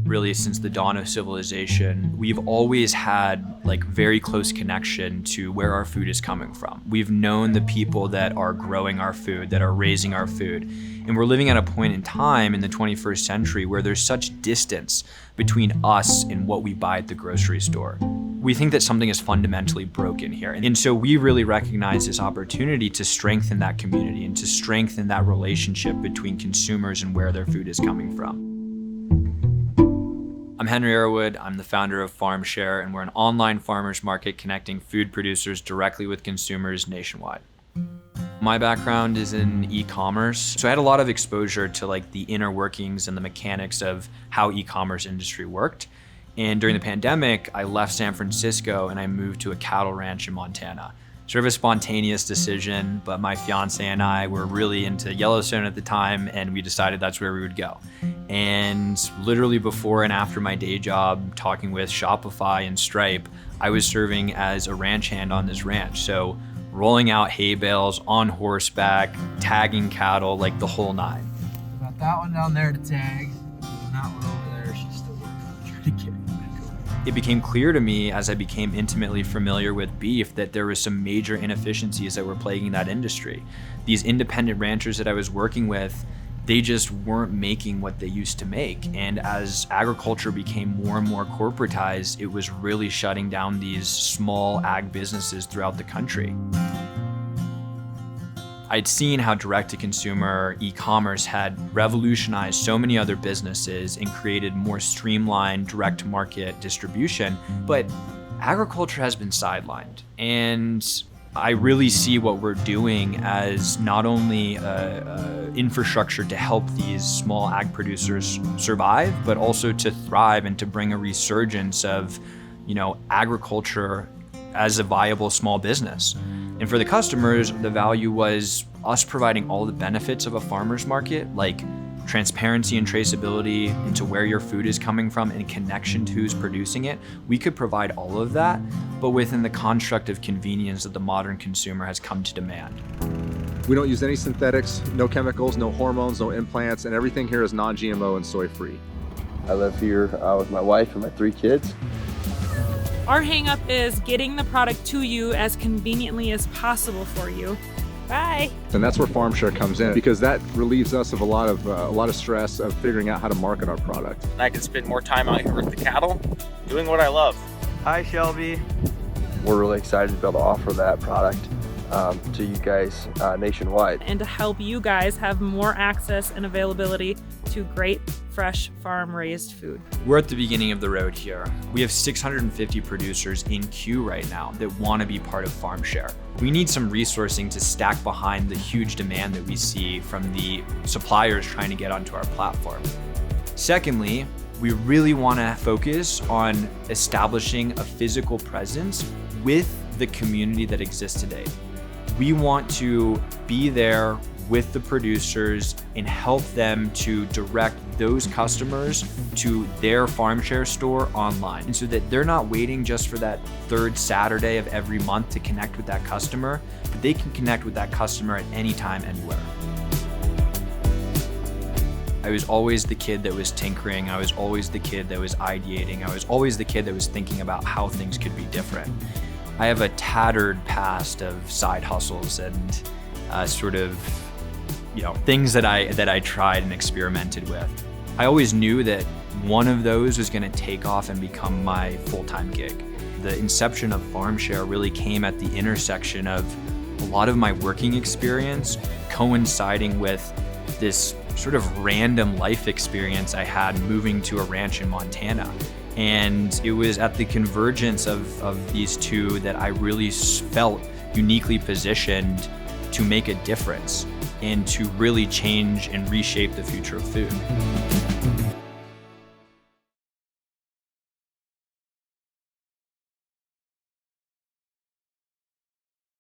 really since the dawn of civilization, we've always had like very close connection to where our food is coming from. We've known the people that are growing our food, that are raising our food. And we're living at a point in time in the 21st century where there's such distance between us and what we buy at the grocery store. We think that something is fundamentally broken here. And so we really recognize this opportunity to strengthen that community and to strengthen that relationship between consumers and where their food is coming from. I'm Henry Arrowood. I'm the founder of Farmshare, and we're an online farmers market connecting food producers directly with consumers nationwide. My background is in e-commerce, so I had a lot of exposure to like the inner workings and the mechanics of how e-commerce industry worked. And during the pandemic, I left San Francisco and I moved to a cattle ranch in Montana. Sort of a spontaneous decision, but my fiance and I were really into Yellowstone at the time, and we decided that's where we would go. And literally before and after my day job, talking with Shopify and Stripe, I was serving as a ranch hand on this ranch. So rolling out hay bales on horseback, tagging cattle, like the whole nine. Got that one down there to tag, and that one over there, she's still working on trying to get it back over. It became clear to me as I became intimately familiar with beef that there was some major inefficiencies that were plaguing that industry. These independent ranchers that I was working with, they just weren't making what they used to make. And as agriculture became more and more corporatized, it was really shutting down these small ag businesses throughout the country. I'd seen how direct-to-consumer e-commerce had revolutionized so many other businesses and created more streamlined direct-to-market distribution, but agriculture has been sidelined. And I really see what we're doing as not only infrastructure to help these small ag producers survive, but also to thrive and to bring a resurgence of, agriculture as a viable small business. And for the customers, the value was us providing all the benefits of a farmer's market, like transparency and traceability into where your food is coming from and connection to who's producing it. We could provide all of that, but within the construct of convenience that the modern consumer has come to demand. We don't use any synthetics, no chemicals, no hormones, no implants, and everything here is non-GMO and soy-free. I live here with my wife and my 3 kids. Our hang-up is getting the product to you as conveniently as possible for you. Bye. And that's where Farmshare comes in, because that relieves us of a lot of stress of figuring out how to market our product. I can spend more time out here with the cattle, doing what I love. Hi, Shelby. We're really excited to be able to offer that product to you guys nationwide. And to help you guys have more access and availability to great, fresh, farm-raised food. We're at the beginning of the road here. We have 650 producers in queue right now that want to be part of Farmshare. We need some resourcing to stack behind the huge demand that we see from the suppliers trying to get onto our platform. Secondly, we really want to focus on establishing a physical presence with the community that exists today. We want to be there with the producers and help them to direct those customers to their Farmshare store online. And so that they're not waiting just for that third Saturday of every month to connect with that customer, but they can connect with that customer at any time, anywhere. I was always the kid that was tinkering. I was always the kid that was ideating. I was always the kid that was thinking about how things could be different. I have a tattered past of side hustles and things that I tried and experimented with. I always knew that one of those was going to take off and become my full-time gig. The inception of Farmshare really came at the intersection of a lot of my working experience coinciding with this sort of random life experience I had moving to a ranch in Montana. And it was at the convergence of these two that I really felt uniquely positioned to make a difference and to really change and reshape the future of food.